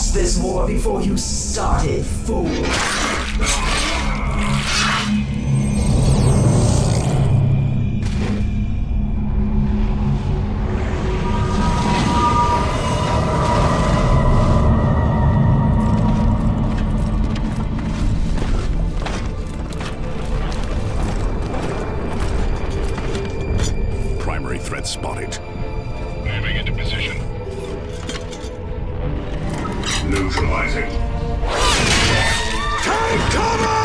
lost this war before you started, fool. Primary threat spotted. Moving into position. Neutralizing. Take cover!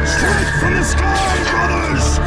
Strike from the sky, brothers!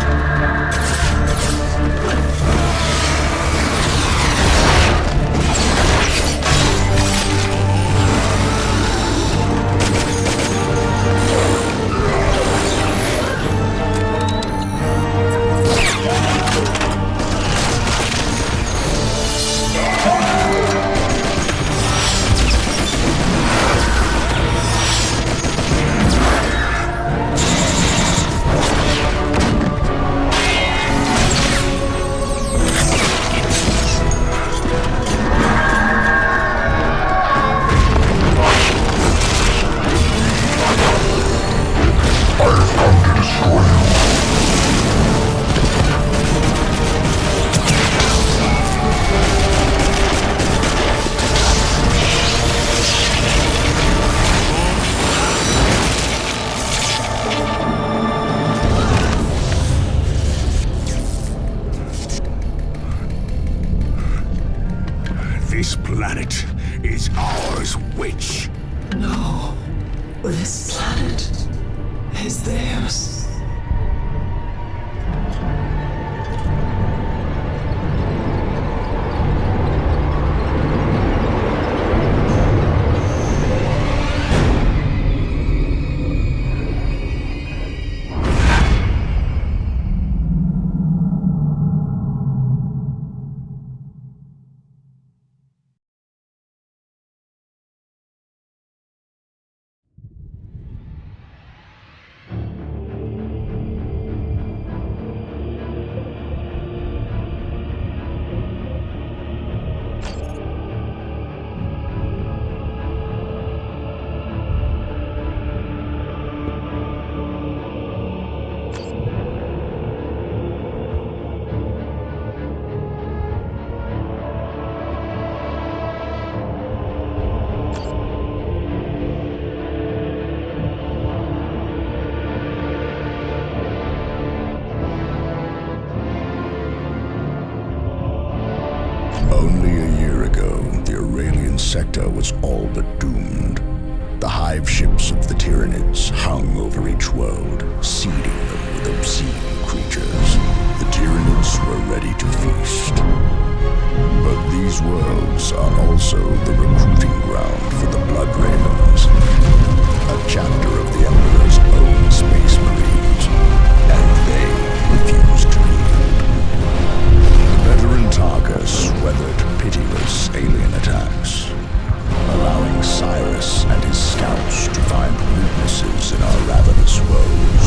This planet is ours, witch. No, this planet is theirs. Only a year ago, the Aurelian sector was all but doomed. The hive ships of the Tyranids hung over each world, seeding them with obscene creatures. The Tyranids were ready to feast. But these worlds are also the recruiting ground for the Blood Ravens, a chapter of the Emperor's own Space Marines, and they refused to yield. The veteran Tarkus weathered pitiless alien attacks, allowing Cyrus and his scouts to find weaknesses in our ravenous woes.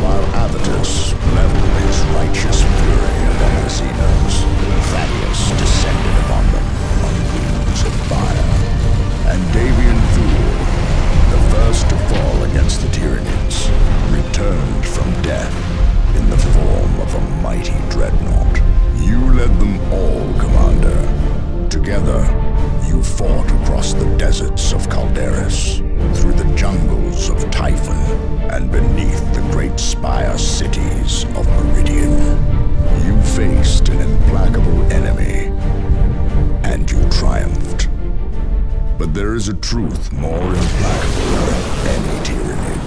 While Avitus leveled his righteous fury upon the Xenos, Thaddeus descended upon them on wings of fire. And Davian Thule, the first to fall against the Tyranids, returned from death in the form of a mighty dreadnought. You led them all, Commander. Together, you fought across the deserts of Calderis, through the jungles of Typhon, and beneath the great spire cities of Meridian. You faced an implacable enemy, and you triumphed. But there is a truth more implacable than any tyranny.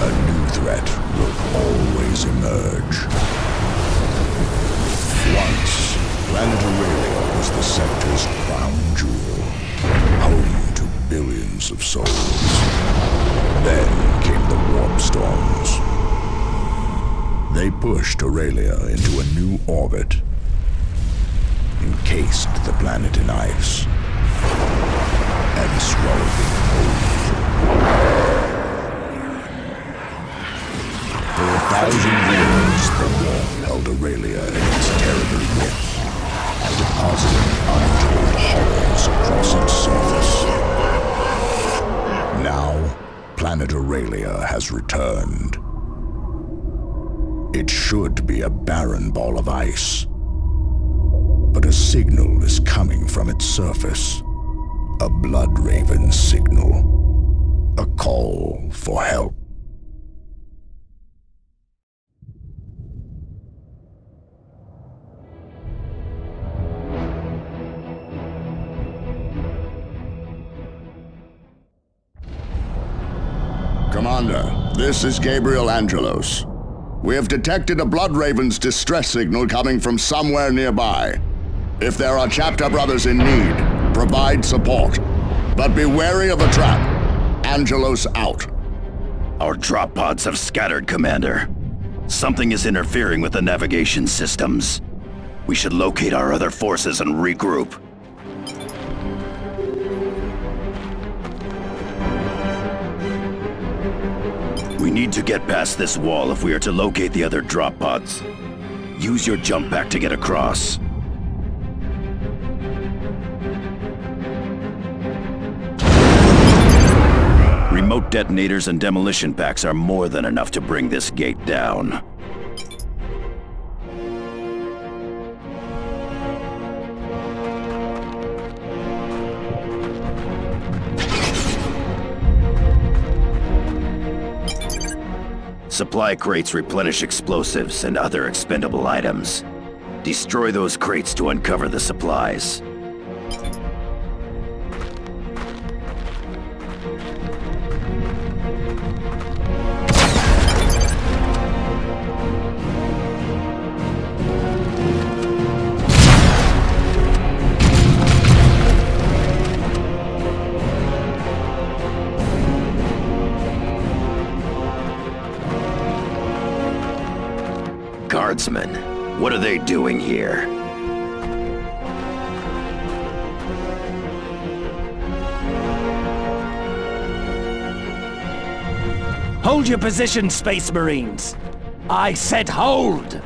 A new threat will always emerge. Once, Planet Aurelia was the sector's crown jewel, home to billions of souls. Then came the warp storms. They pushed Aurelia into a new orbit, encased the planet in ice, and swallowed it whole. For 1,000 years, the warp held Aurelia in its terrible planet Aurelia has returned. It should be a barren ball of ice, but a signal is coming from its surface. A blood raven signal. A call for help. Commander, this is Gabriel Angelos. We have detected a Blood Raven's distress signal coming from somewhere nearby. If there are chapter brothers in need, provide support. But be wary of a trap. Angelos out. Our drop pods have scattered, Commander. Something is interfering with the navigation systems. We should locate our other forces and regroup. We need to get past this wall if we are to locate the other drop pods. Use your jump pack to get across. Remote detonators and demolition packs are more than enough to bring this gate down. Supply crates replenish explosives and other expendable items. Destroy those crates to uncover the supplies. Guardsmen, what are they doing here? Hold your position, Space Marines! I said hold!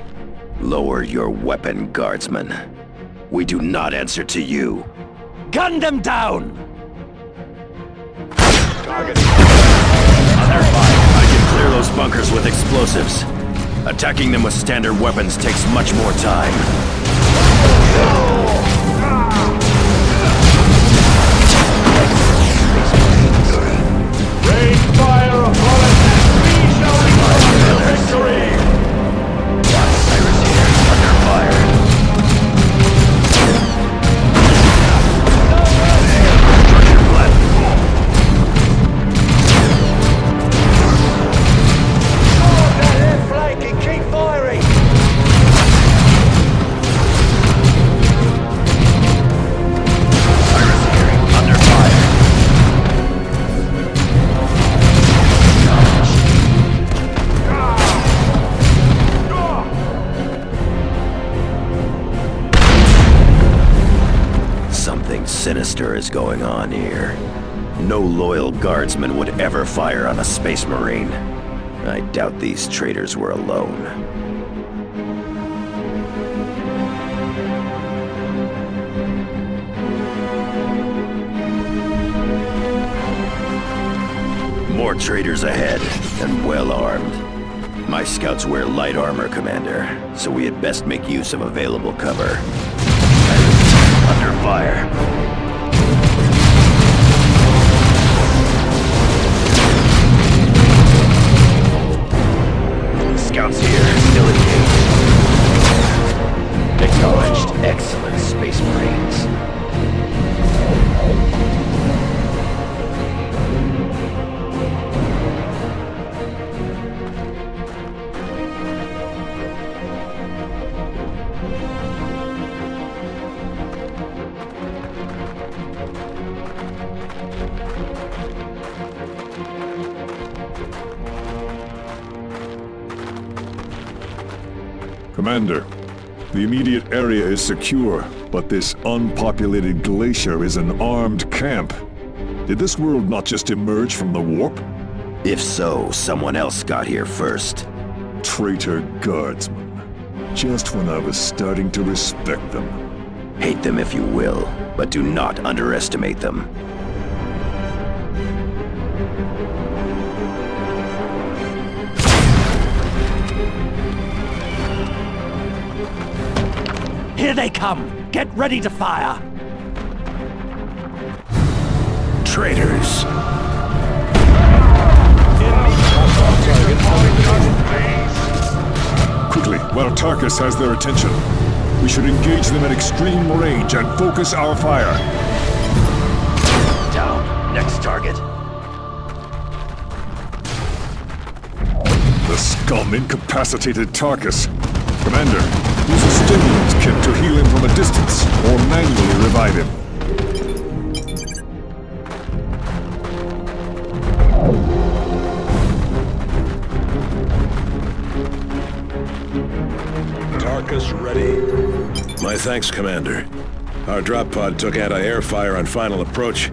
Lower your weapon, Guardsman. We do not answer to you. Gun them down! Target. Under fire. I can clear those bunkers with explosives. Attacking them with standard weapons takes much more time. Rain fire upon us! We shall recover the victory! Cyrus here, under fire. Structure platform. Keep firing! Cyrus here, under fire. Something sinister is going on here. No loyal guardsman would ever fire on a Space Marine. I doubt these traitors were alone. More traitors ahead, and well armed. My scouts wear light armor, Commander, so we had best make use of available cover. Under fire. Scouts here, still engaged. Acknowledged. Excellent, Space Marines. Commander, the immediate area is secure, but this unpopulated glacier is an armed camp. Did this world not just emerge from the warp? If so, someone else got here first. Traitor guardsmen. Just when I was starting to respect them. Hate them if you will, but do not underestimate them. Here they come! Get ready to fire! Traitors! Quickly, while Tarkus has their attention. We should engage them at extreme range and focus our fire. Down. Next target. The scum incapacitated Tarkus. Commander, use a stimulant kit to heal him from a distance, or manually revive him. Tarkus ready. My thanks, Commander. Our drop pod took anti-air fire on final approach.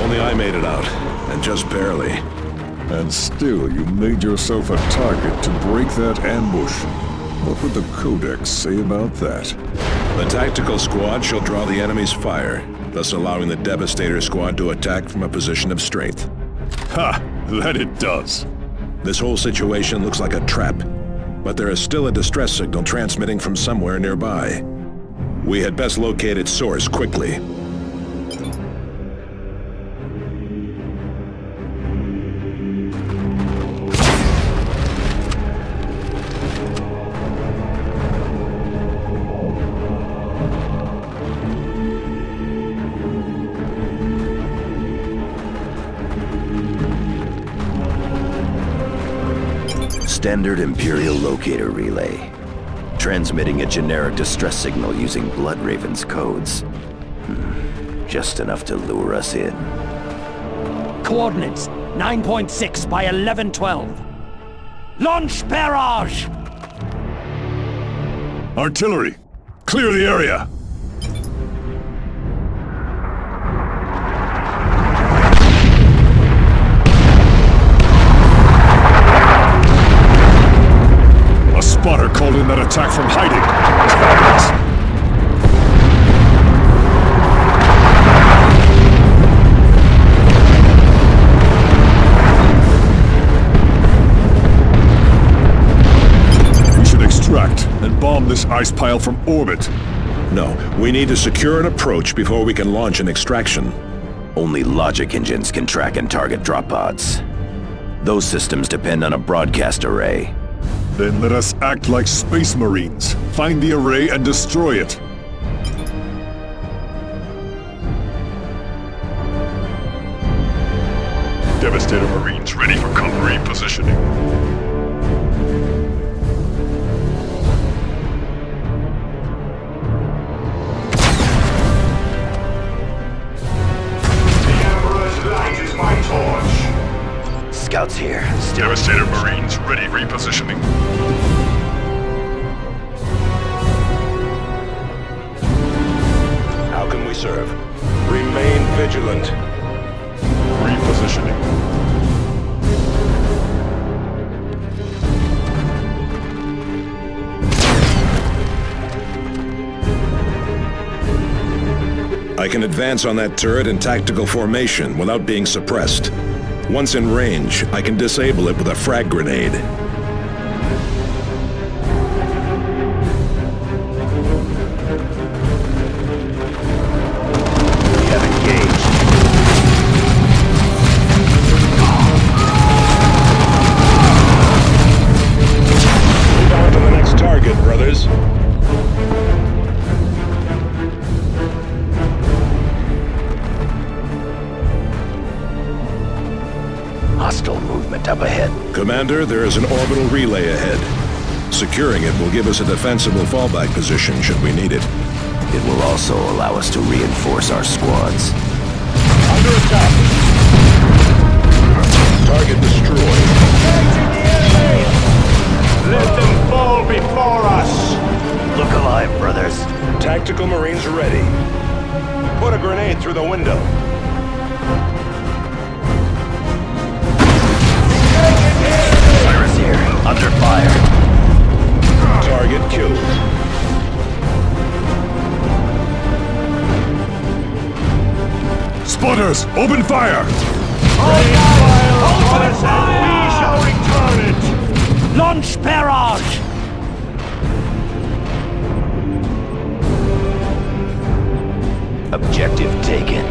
Only I made it out, and just barely. And still, you made yourself a target to break that ambush. What would the Codex say about that? The tactical squad shall draw the enemy's fire, thus allowing the Devastator squad to attack from a position of strength. Ha! That it does. This whole situation looks like a trap, but there is still a distress signal transmitting from somewhere nearby. We had best locate its source quickly. Standard Imperial locator relay. Transmitting a generic distress signal using Bloodraven's codes. Just enough to lure us in. Coordinates 9.6 by 1112. Launch barrage! Artillery! Clear the area! A spotter called in that attack from hiding. Damn it! Extract and bomb this ice pile from orbit. No, we need to secure an approach before we can launch an extraction. Only logic engines can track and target drop pods. Those systems depend on a broadcast array. Then let us act like Space Marines. Find the array and destroy it. Devastator Marines ready for cover repositioning. Scouts here. Devastator Marines ready repositioning. How can we serve? Remain vigilant. Repositioning. I can advance on that turret in tactical formation without being suppressed. Once in range, I can disable it with a frag grenade. We have engaged. Move on to the next target, brothers. Hostile movement up ahead. Commander, there is an orbital relay ahead. Securing it will give us a defensible fallback position should we need it. It will also allow us to reinforce our squads. Under attack! Target destroyed. Let them fall before us! Look alive, brothers. Tactical Marines ready. Put a grenade through the window. Pirates here. Under fire. Target killed. Spotters, open fire! Open fire! We shall return it! Launch barrage! Objective taken.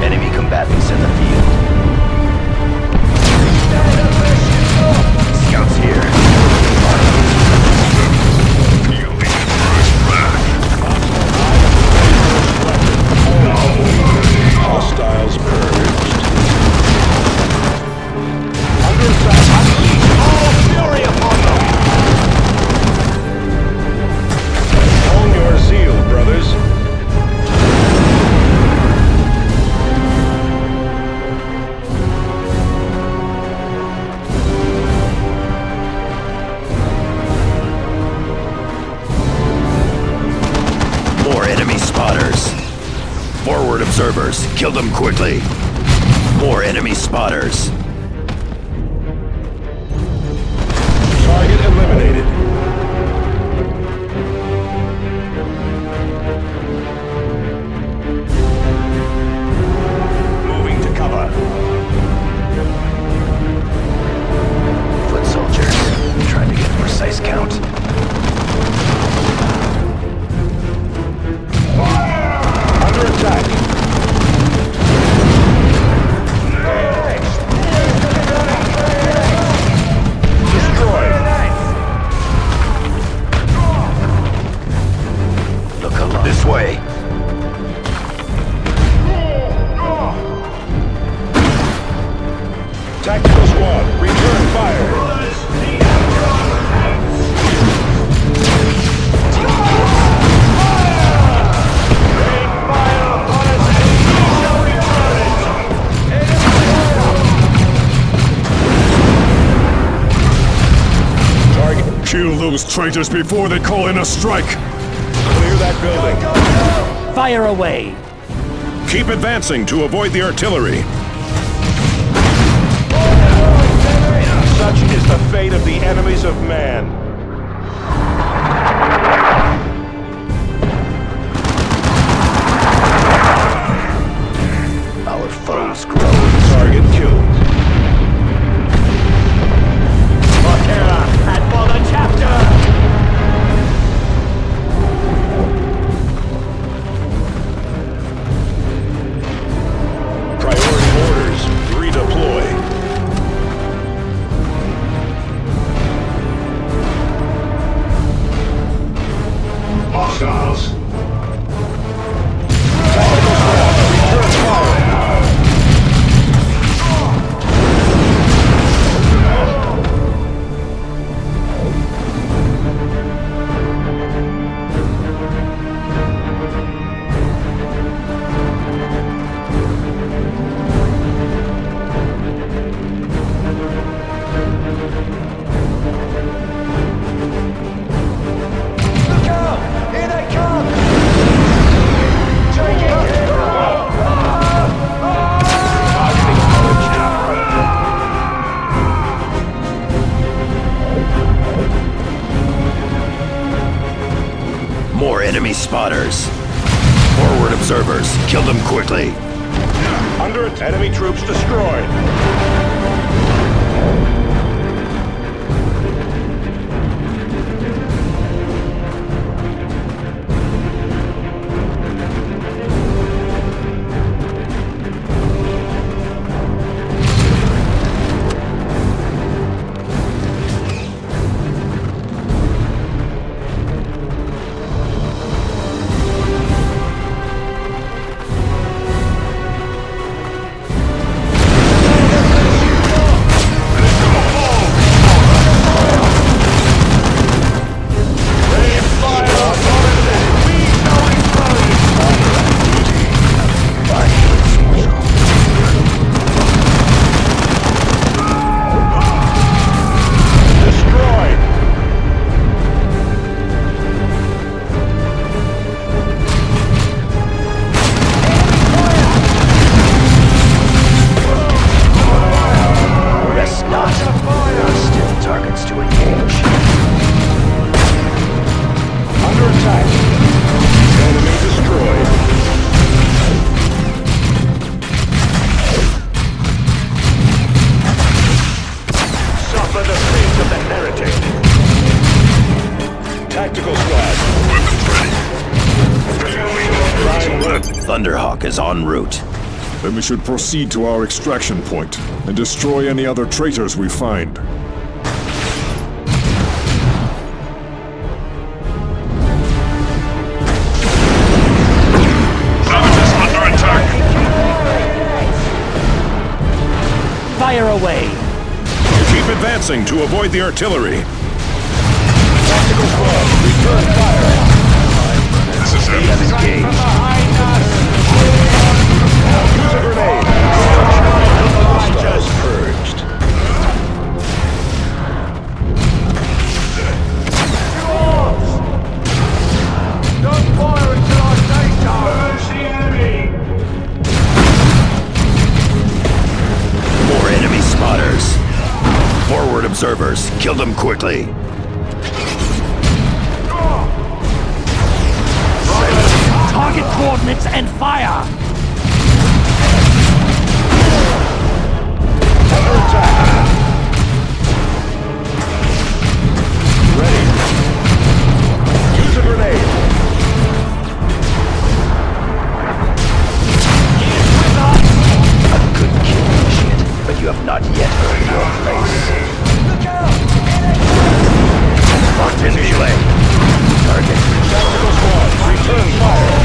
Enemy combatants in the field. Scouts here. Hostiles purged. Under attack. Unleash all fury upon them! Own your zeal, brothers. More enemy spotters. Forward observers, kill them quickly. More enemy spotters. Target eliminated. Moving to cover. Foot soldiers, trying to get a precise count. Under attack. Destroyed. Look along. This way. Tactical squad, return fire. Target, Kill those traitors before they call in a strike! clear that building. Fire away! Keep advancing to avoid the artillery. Such is the fate of the enemies of man. Our foes grow. Target killed. And for the chapter! Priority orders, redeploy. Hostiles. Tactical squad, return fire. Look out! Here they come! Take it! More enemy spotters. Forward observers, kill them quickly. Under it, enemy troops destroyed. Thunderhawk is en route. Then we should proceed to our extraction point and destroy any other traitors we find. Savages under attack! Fire away! Keep advancing to avoid the artillery. Tactical squad, return fire. This is it. Engage. Use a grenade. Hostiles purged. Don't fire until I say so! Urge the enemy! More enemy spotters. Forward observers. Kill them quickly. Target coordinates and fire! Under attack. Ready. Use a grenade. A good kill, initiate, but you have not yet earned your place. Locked in melee. Target. Tactical squad, return fire.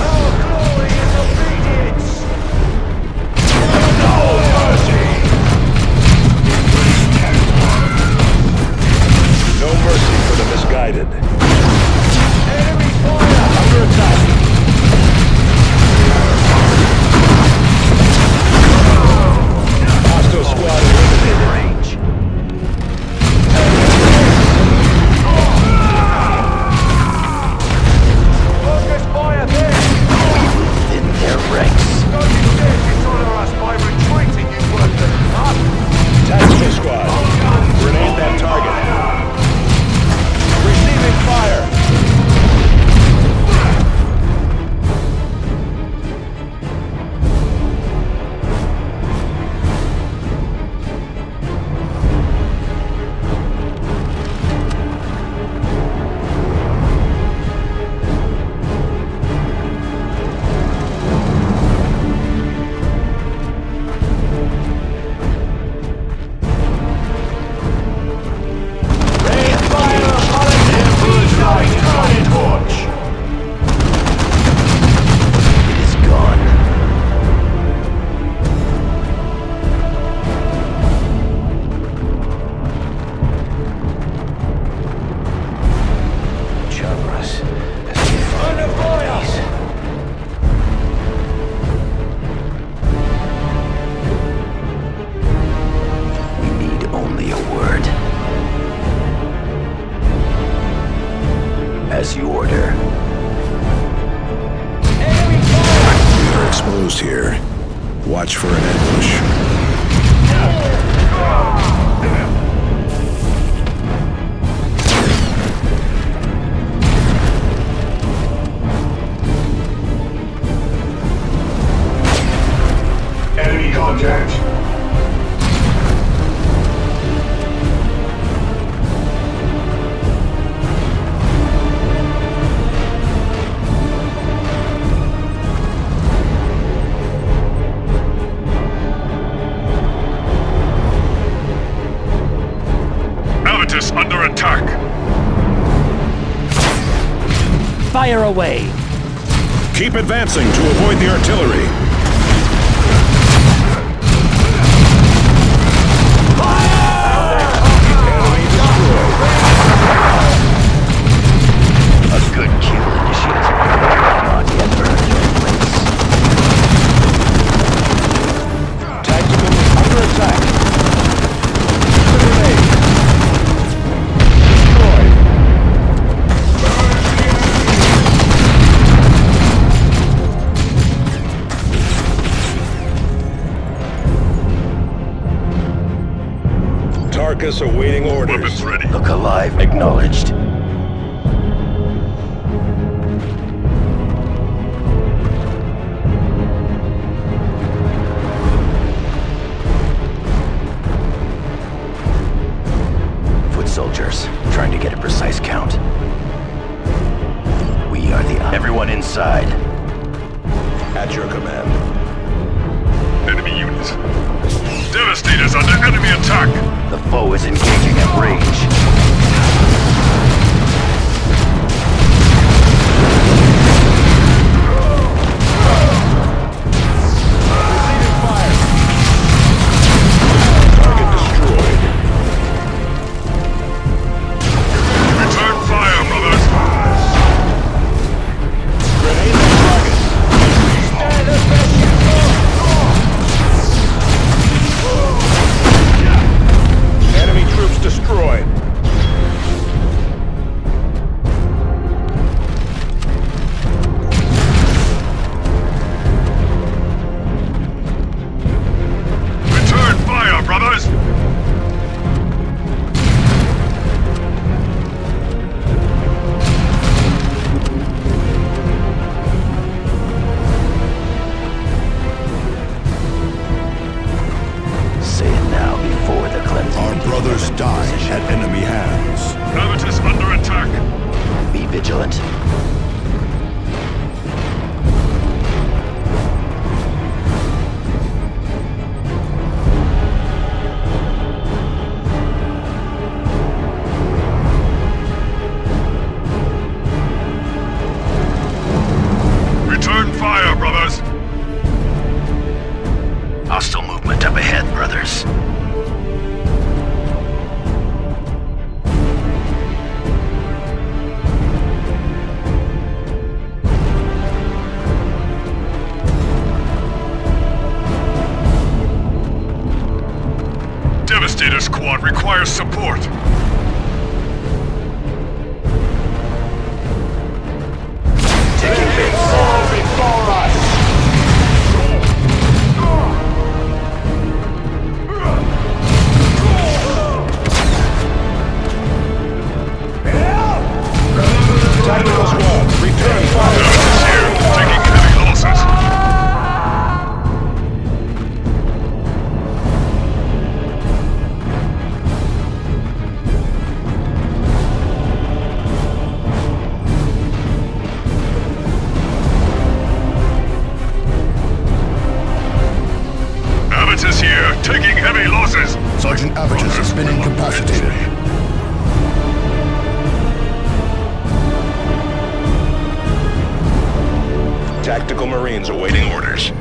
Our glory is obedience! No mercy. No mercy for the misguided. Enemy fire! Under attack. Hostile squad eliminated. Range. Focus fire there! In their ranks. Don't you dare dishonor us by retreating, you worthless fuck! Tactical squad, grenade that target. Receiving fire. Rain fire upon an Emperor's light torch! It is gone. Chavras, as we find Under fire! We need only a word. As you order. Enemy fire! We are exposed here. Watch for an ambush. Enemy contact! Under attack! Fire away! Keep advancing to avoid the artillery. A good kill, initiate. Not yet earned your place. tactical under attack. Grenade. Destroyed. Tarkus awaiting orders. Weapons ready. Look alive, acknowledged. Foot soldiers, trying to get a precise count. inside. At your command. Enemy units. Devastators under enemy attack! The foe is engaging at range. Receiving fire. Target destroyed. Return fire, brothers! Grenade on target. Stand as best you can. Enemy troops destroyed. Return fire, brothers! Say it now before the cleansing. Our brothers died at enemy hands. Habitus under attack! Be vigilant. Return fire, brothers! Hostile movement up ahead, brothers. Devastator squad requires support! Taking base. All before us. Tactical squad. Return fire. Here, taking heavy losses! Habitus here, taking heavy losses! Sergeant Avitus has been incapacitated. Tactical Marines awaiting orders.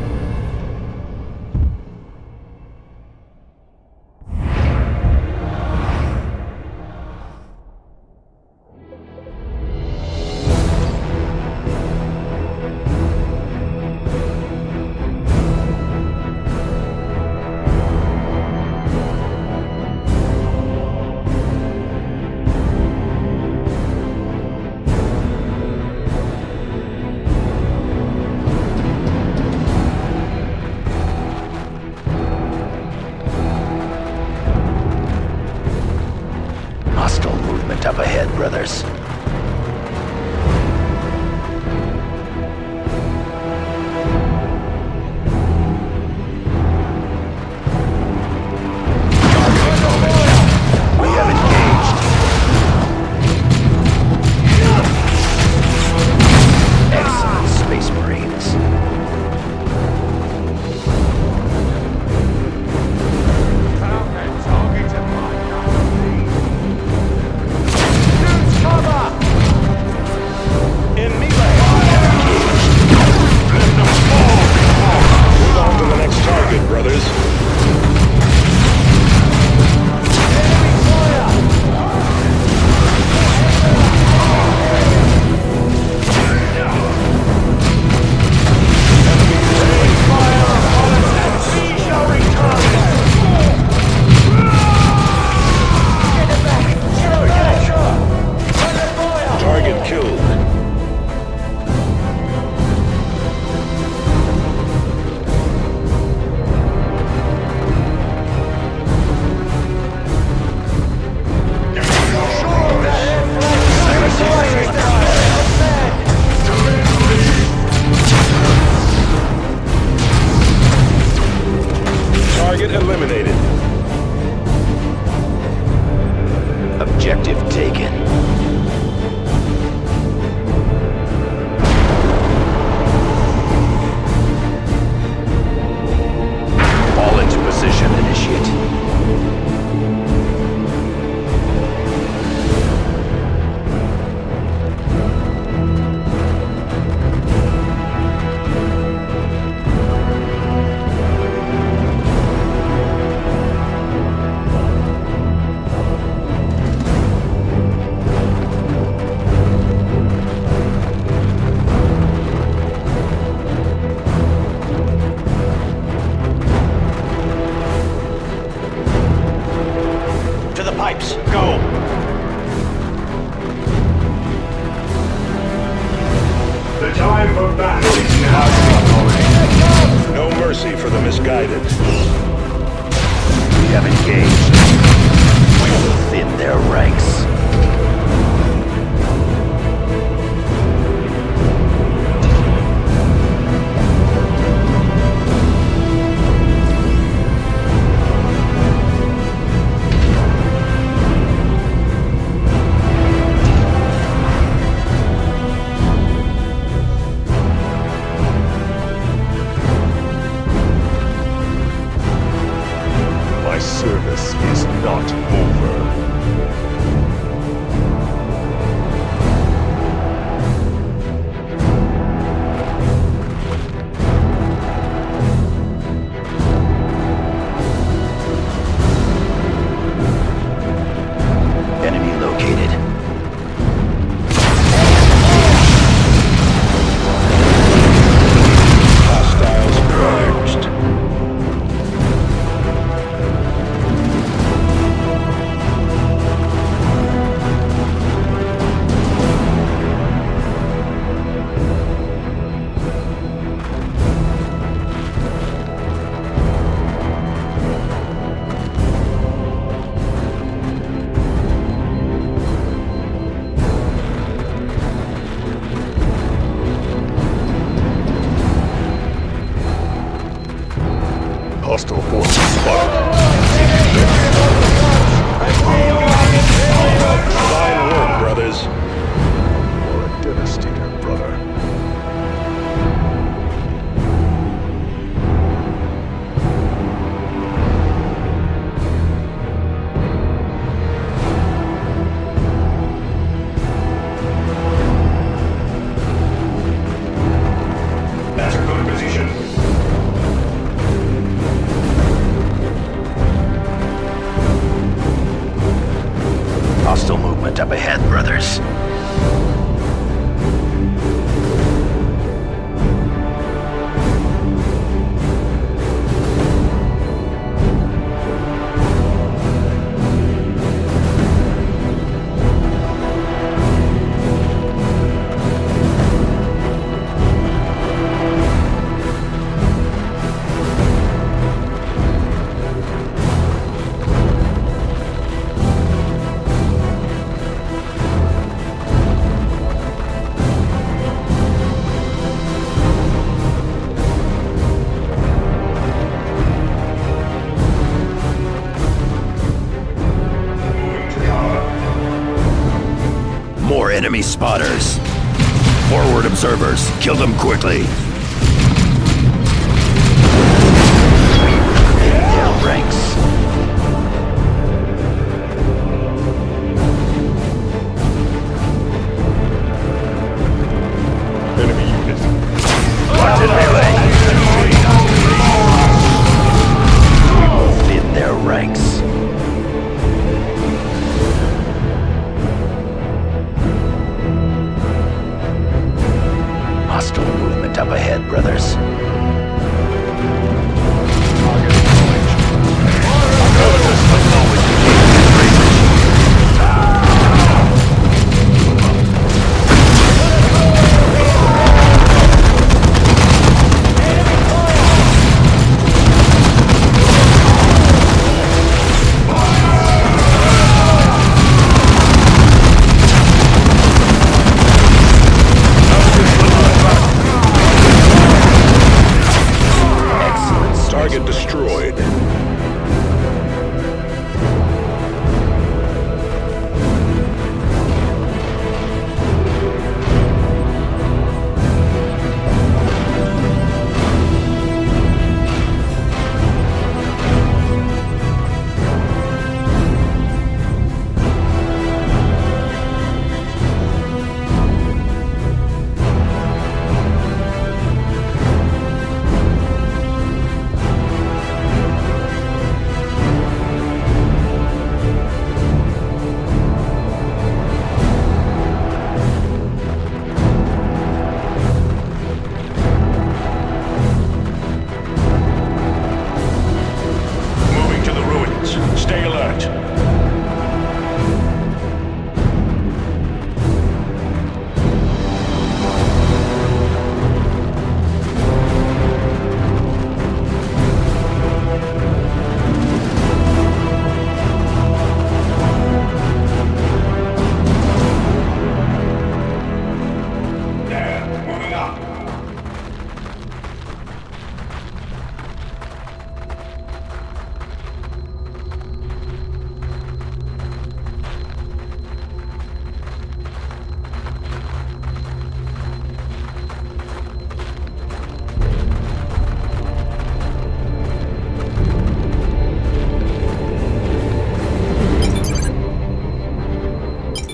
time for battle is now. No mercy for the misguided. We have engaged. We will thin their ranks. My service is not over. Enemy located. Hostiles purged. Hostile forces spotted. Fine work, brothers. You're a devastator, brother. That's a good position. Hostile movement up ahead, brothers. More enemy spotters. Forward observers. Kill them quickly. In their ranks. Enemy unit. What's in melee? We will thin their ranks. Hostile movement up ahead, brothers.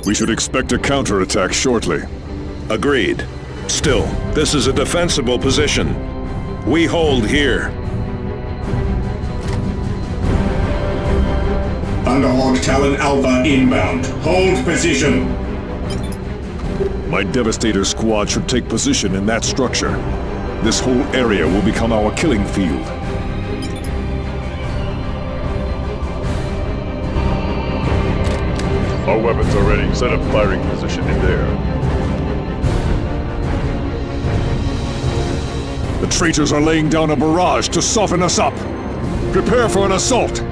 We should expect a counterattack shortly. Agreed. Still, this is a defensible position. We hold here. Thunderhawk Talon Alpha inbound. Hold position. My Devastator squad should take position in that structure. This whole area will become our killing field. Our weapons are ready. Set up firing position in there. The traitors are laying down a barrage to soften us up. Prepare for an assault.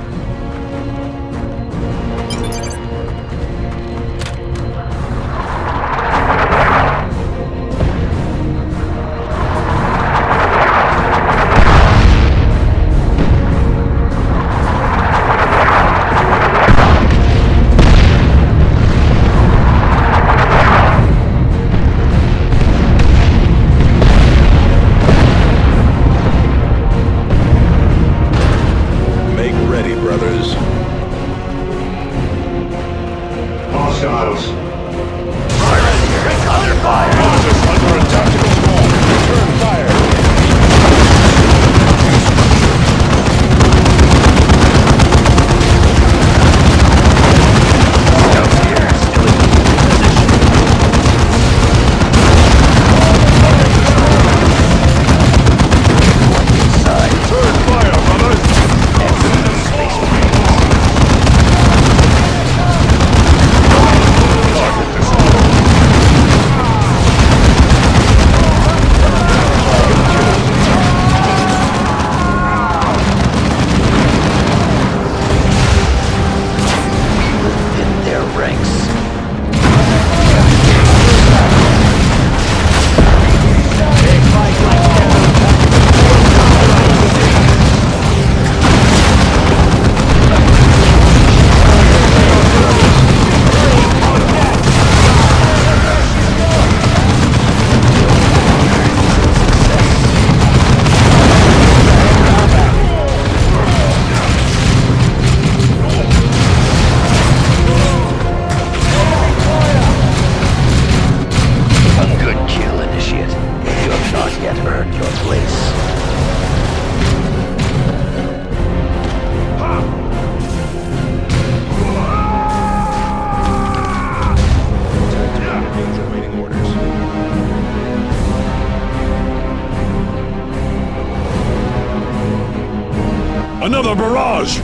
Another barrage!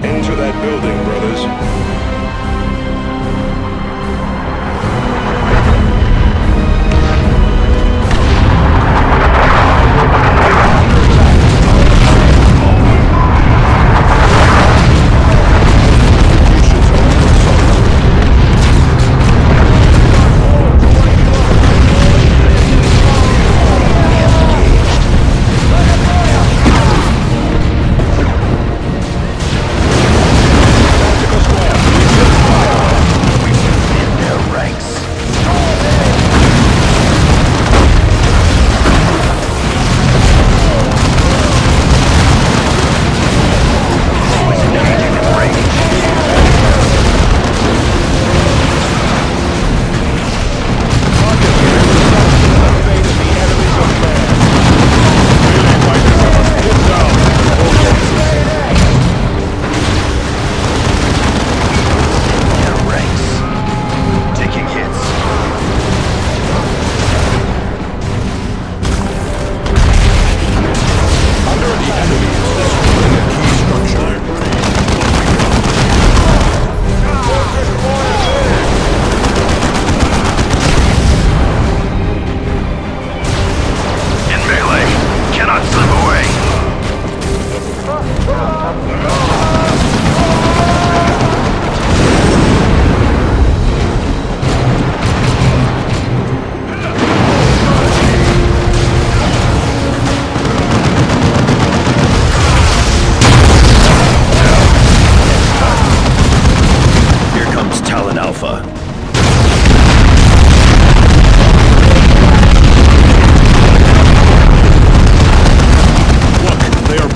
Into that building, brothers.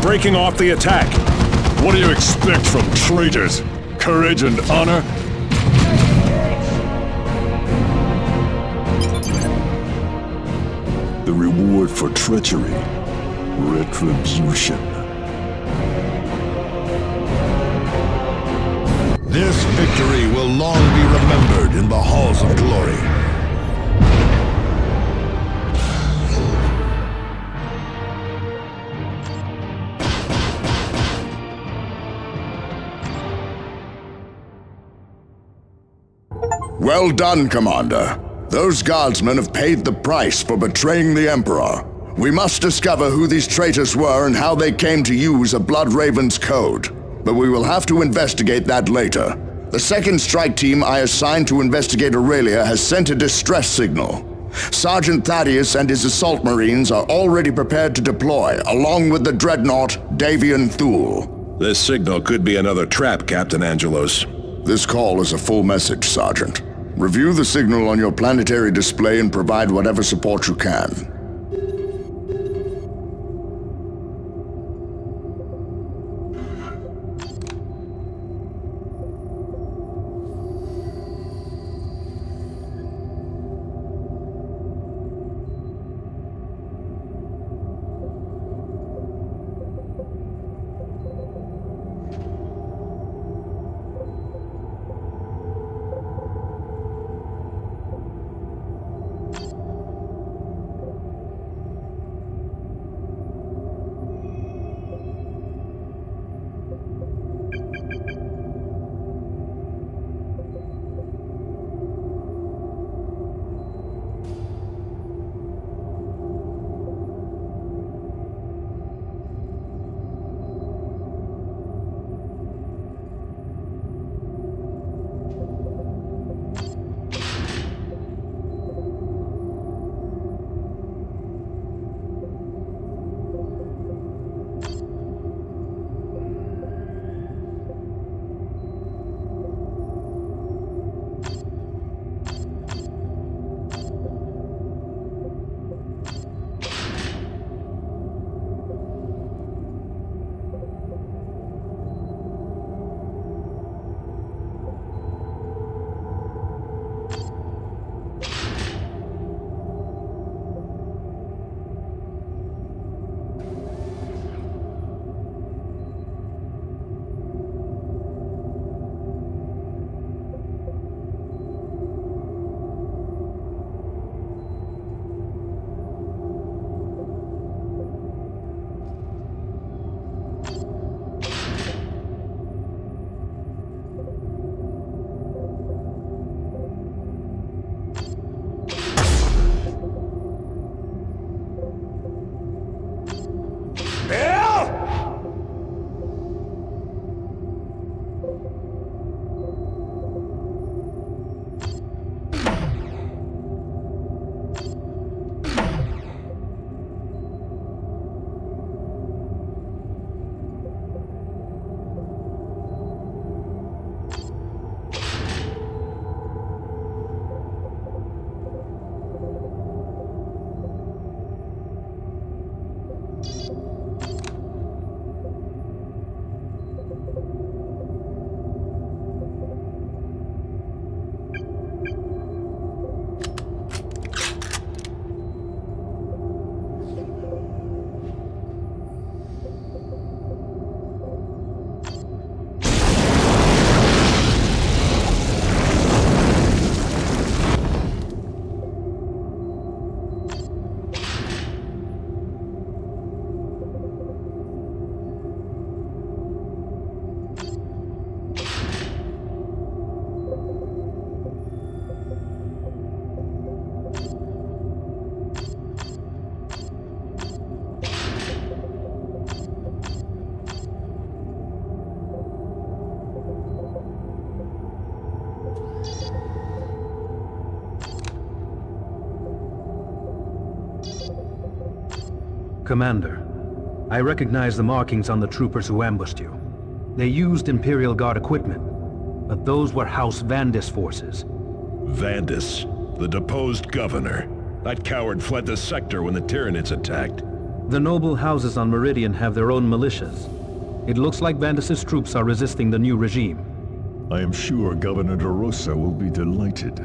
Breaking off the attack. What do you expect from traitors? Courage and honor? The reward for treachery. Retribution. This victory will long be remembered in the halls of glory. Well done, Commander. Those guardsmen have paid the price for betraying the Emperor. We must discover who these traitors were and how they came to use a Blood Raven's code. But we will have to investigate that later. The second strike team I assigned to investigate Aurelia has sent a distress signal. Sergeant Thaddeus and his assault marines are already prepared to deploy, along with the dreadnought Davian Thule. This signal could be another trap, Captain Angelos. This call is a full message, Sergeant. Review the signal on your planetary display and provide whatever support you can. Commander, I recognize the markings on the troopers who ambushed you. They used Imperial Guard equipment, but those were House Vandis forces. Vandis, the deposed governor. That coward fled the sector when the Tyranids attacked. The noble houses on Meridian have their own militias. It looks like Vandis' troops are resisting the new regime. I am sure Governor De Rosa will be delighted.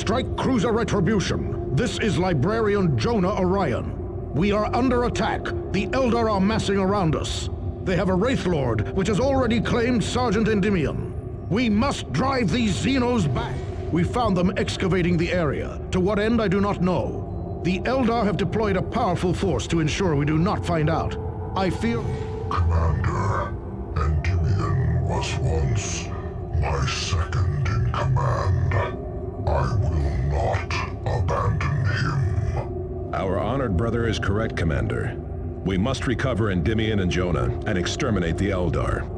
Strike Cruiser Retribution. This is Librarian Jonah Orion. We are under attack. The Eldar are massing around us. They have a Wraith Lord, which has already claimed Sergeant Endymion. We must drive these Xenos back. We found them excavating the area. To what end, I do not know. The Eldar have deployed a powerful force to ensure we do not find out. I fear... Commander, Endymion was once my second in command. I will not abandon him. Our honored brother is correct, Commander. We must recover Endymion and Jonah and exterminate the Eldar.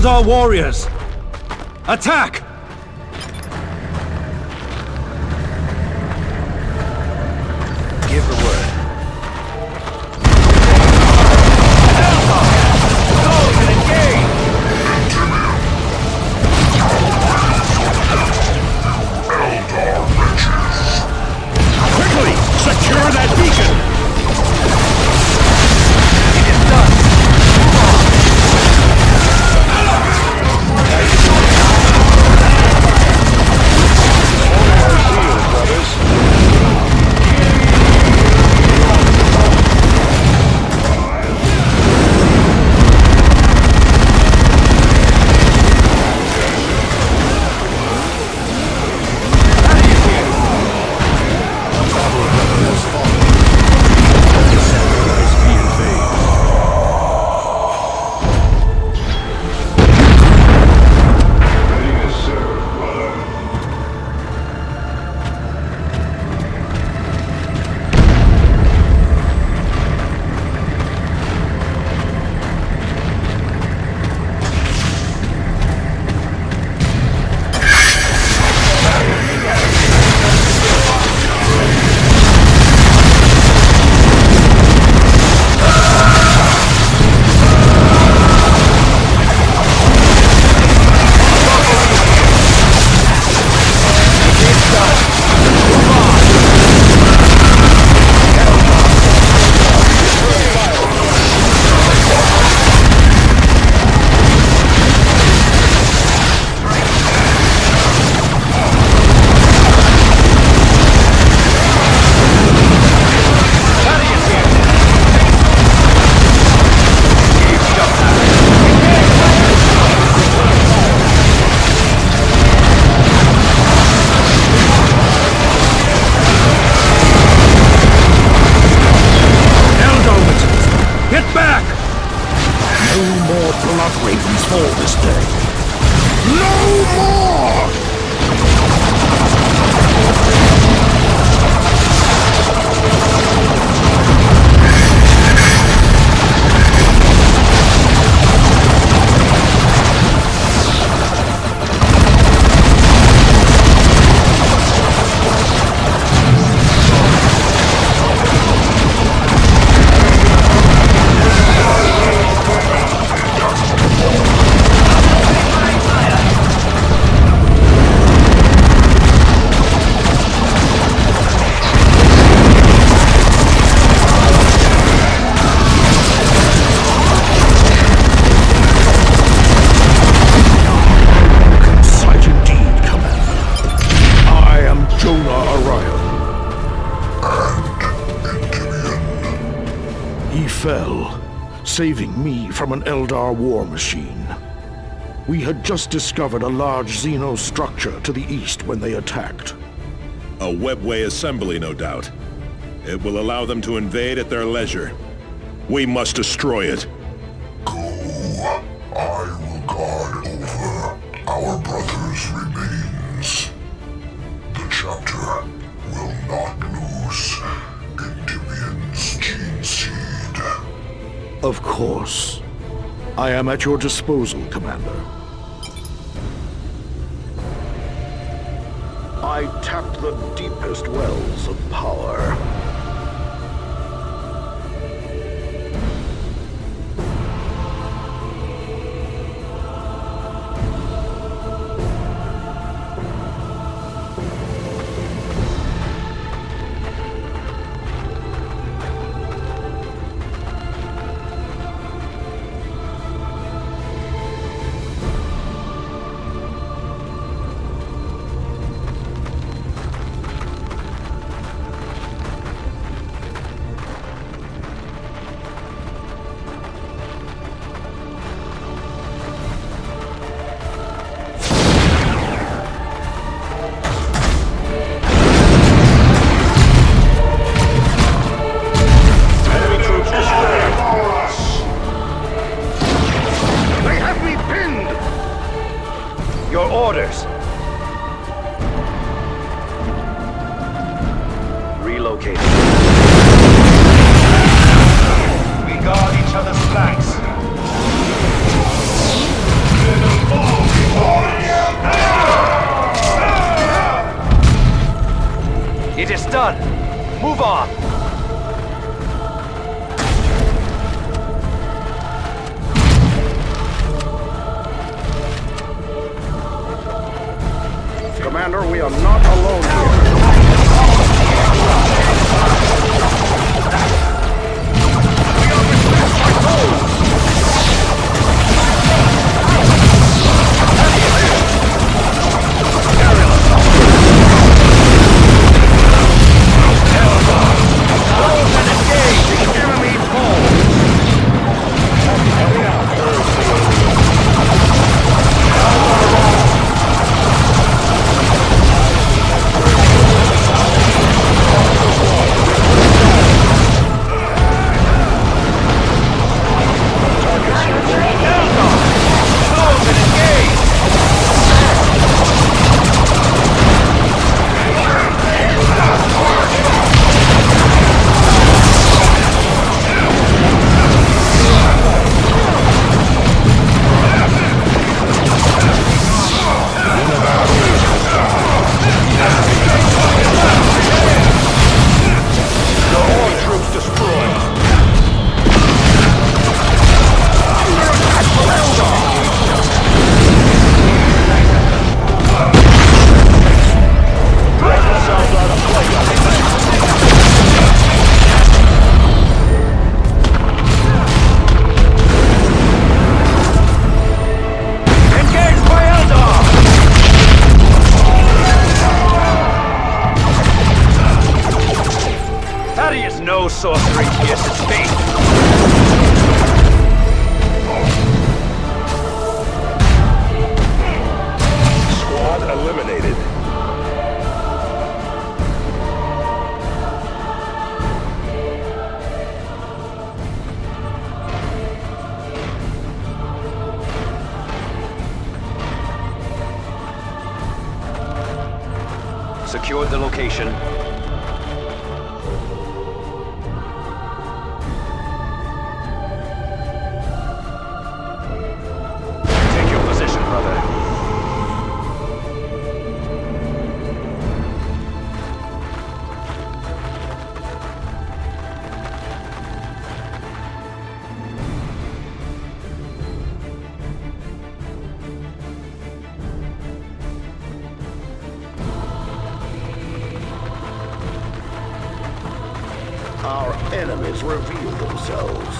Eldar warriors! Attack! Give the word. Quickly! Secure that beacon! It is done! fell, saving me from an Eldar war machine. We had just discovered a large Xeno structure to the east when they attacked. A webway assembly, no doubt. It will allow them to invade at their leisure. We must destroy it. Go. I will guard over our brother's remains. The chapter will not lose Endymion's gene seed. Of course. I am at your disposal, Commander. I tapped the deepest wells of power. It is done. Move on. Commander, we are not alone here. No sorcery pierces faith. Squad eliminated. Secured the location. Our enemies reveal themselves.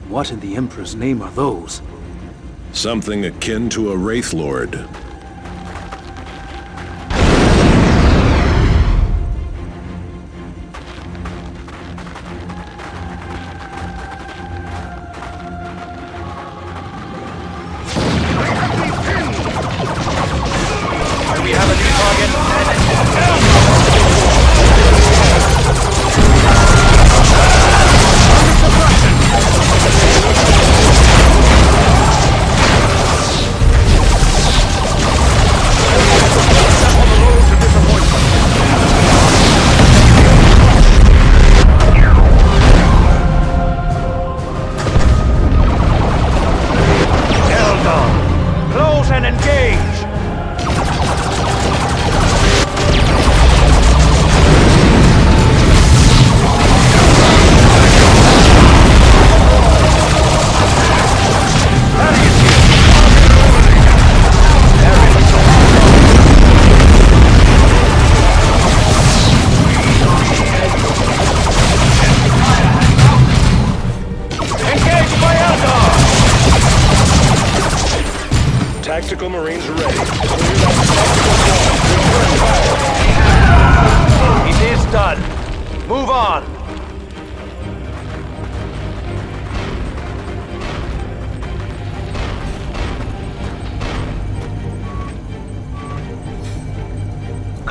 What in the Emperor's name are those? Something akin to a Wraith Lord. We have a new target.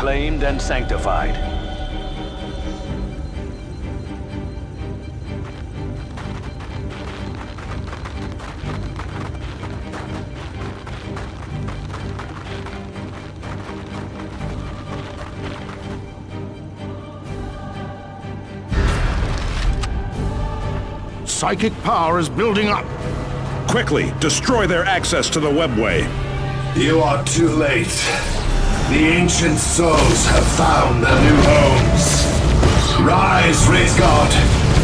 reclaimed and sanctified. Psychic power is building up. Quickly, destroy their access to the webway. You are too late. The ancient souls have found their new homes. Rise, Wraith God.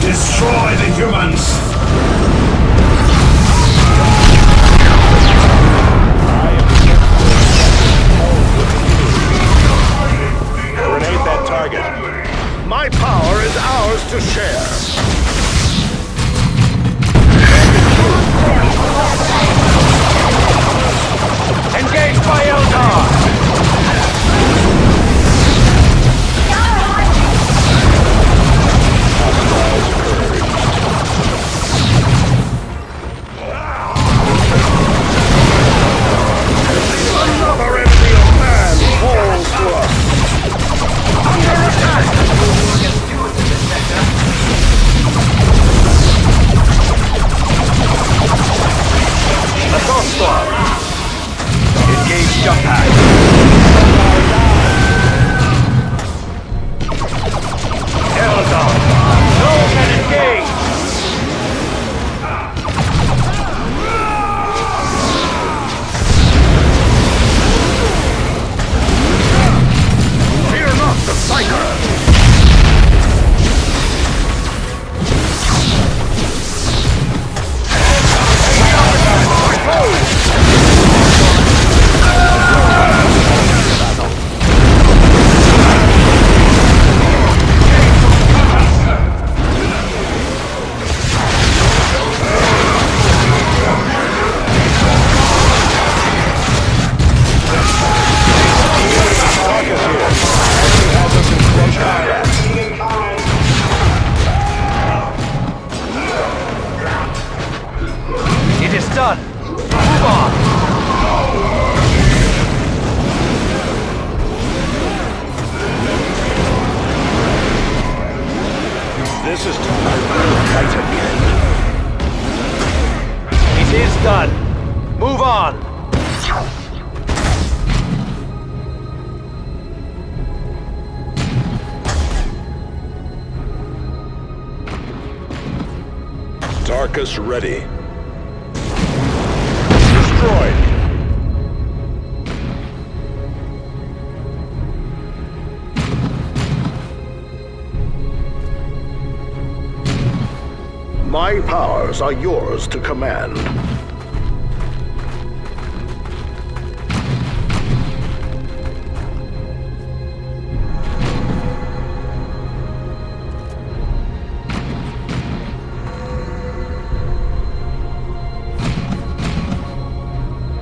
Destroy the humans. Grenade that target. My power is ours to share. Engaged by Eldar! Another enemy of man falls to us. Under attack! Assault storm! Engage jump pad! Eldar! No can engage! Fear not the Psyker! It is done! Move on! This is time to fight again. It is done! Move on! Darkus ready. Destroyed. My powers are yours to command.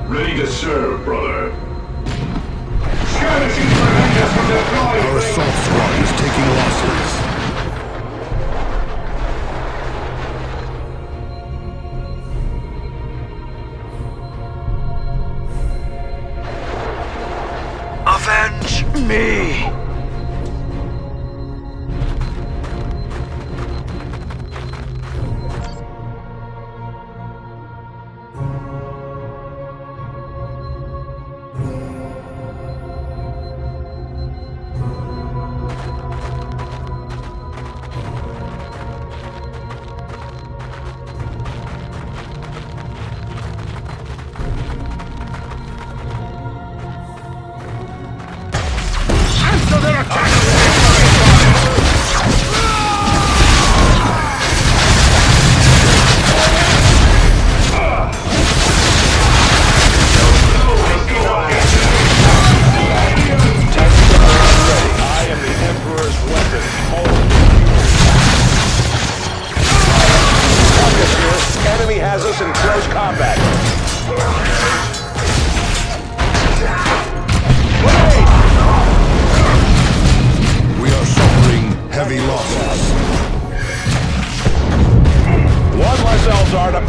Ready to serve, brother. Our assault squad is taking losses. Avenge me!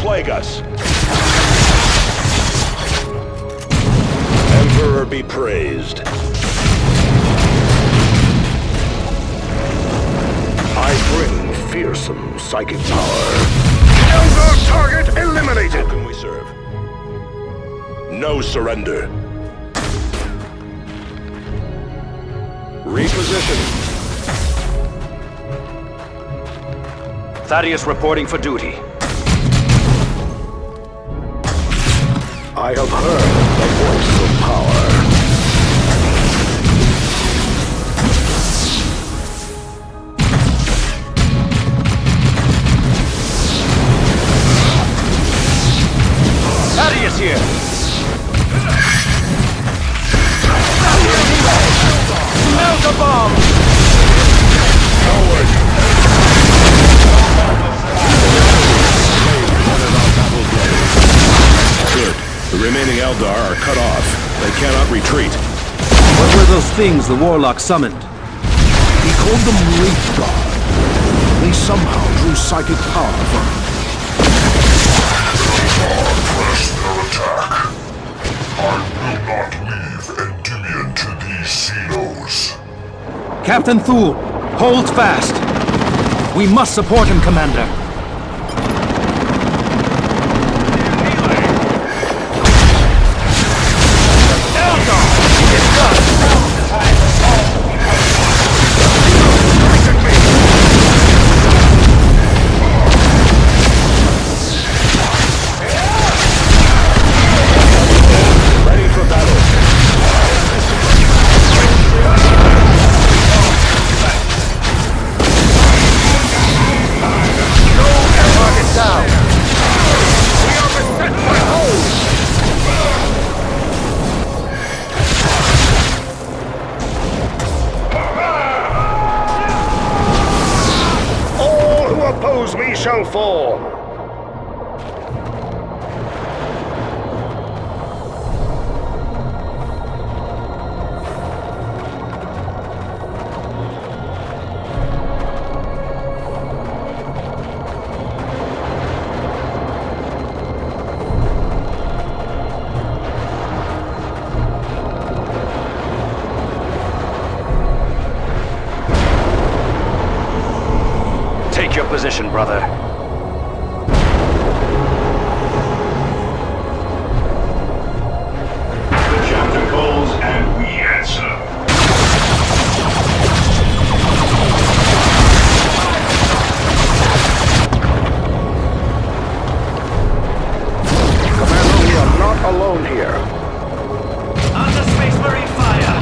plague us. Emperor be praised. I bring fearsome psychic power. Eldar target eliminated! How can we serve? No surrender. Reposition. Thaddeus reporting for duty. I have heard the voice of power. Thaddeus here! Melt a bomb! Forward! Good. The remaining Eldar are cut off. They cannot retreat. What were those things the Warlock summoned? He called them Wraith God. They somehow drew psychic power from him. Press their attack. I will not leave Endymion to these Xenos. Captain Thule, hold fast! We must support him, Commander. We shall fall. Take your position, brother. The captain calls and we answer. Commander, we are not alone here. Under Space Marine fire!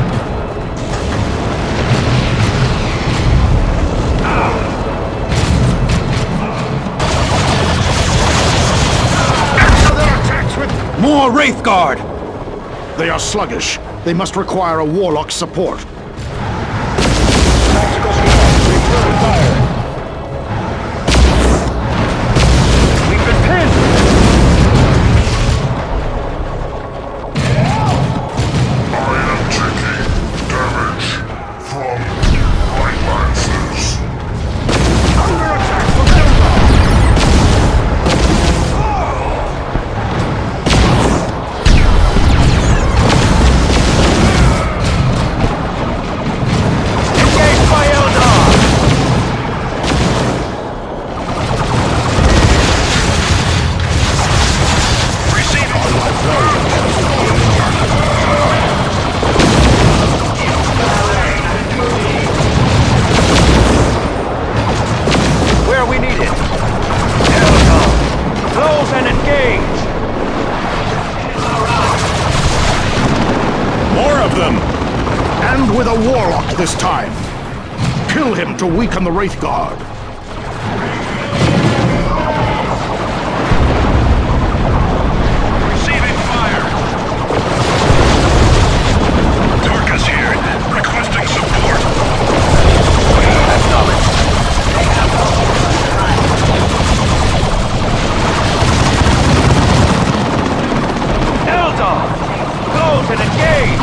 More Wraith Guard! They are sluggish. They must require a Warlock's support. We've been pinned! I am taking damage from my lances. Under attack from Eldar! With a Warlock this time. Kill him to weaken the Wraith Guard. Receiving fire. Tarkus here, requesting support. Acknowledged. Eldar! Close and engage!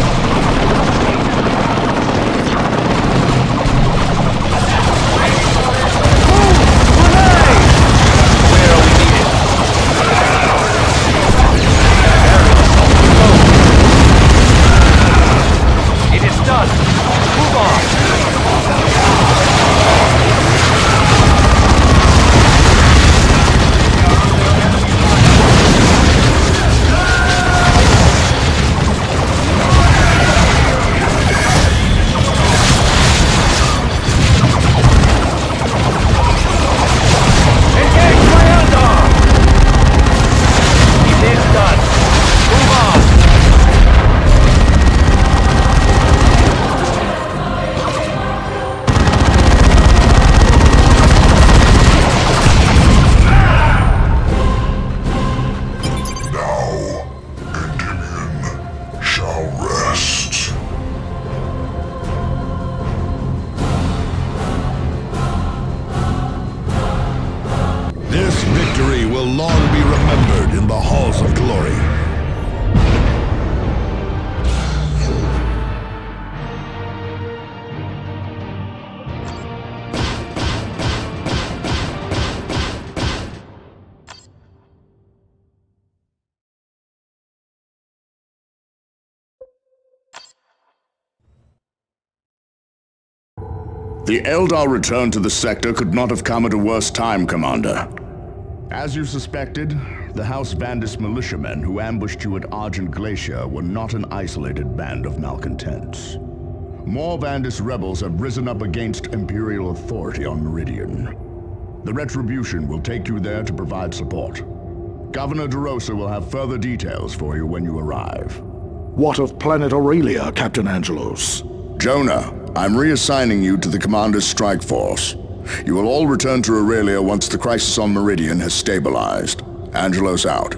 The Eldar return to the sector could not have come at a worse time, Commander. As you suspected, the House Vandis militiamen who ambushed you at Argent Glacier were not an isolated band of malcontents. More Vandis rebels have risen up against Imperial authority on Meridian. The Retribution will take you there to provide support. Governor DeRosa will have further details for you when you arrive. What of planet Aurelia, Captain Angelos? Jonah, I'm reassigning you to the Commander's strike force. You will all return to Aurelia once the crisis on Meridian has stabilized. Angelos out.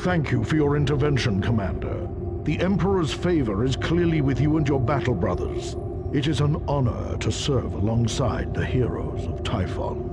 Thank you for your intervention, Commander. The Emperor's favor is clearly with you and your battle brothers. It is an honor to serve alongside the heroes of Typhon.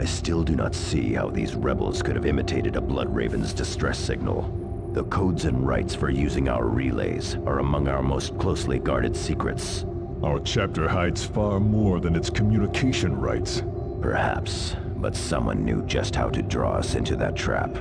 I still do not see how these rebels could have imitated a Bloodraven's distress signal. The codes and rites for using our relays are among our most closely guarded secrets. Our chapter hides far more than its communication rights. Perhaps, but someone knew just how to draw us into that trap.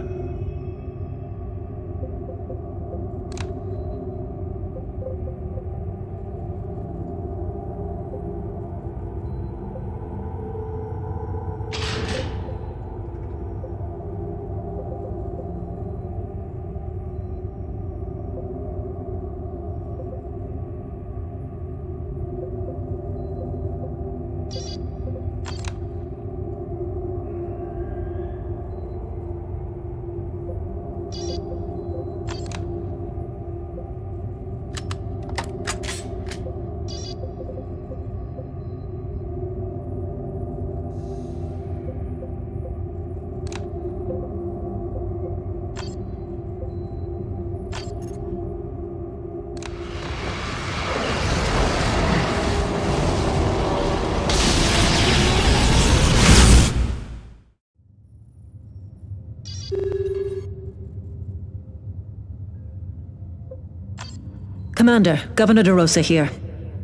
Commander, Governor DeRosa here.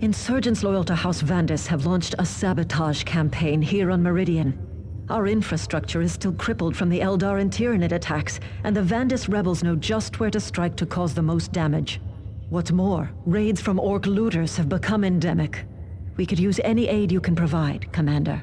Insurgents loyal to House Vandis have launched a sabotage campaign here on Meridian. Our infrastructure is still crippled from the Eldar and Tyranid attacks, and the Vandis rebels know just where to strike to cause the most damage. What's more, raids from Orc looters have become endemic. We could use any aid you can provide, Commander.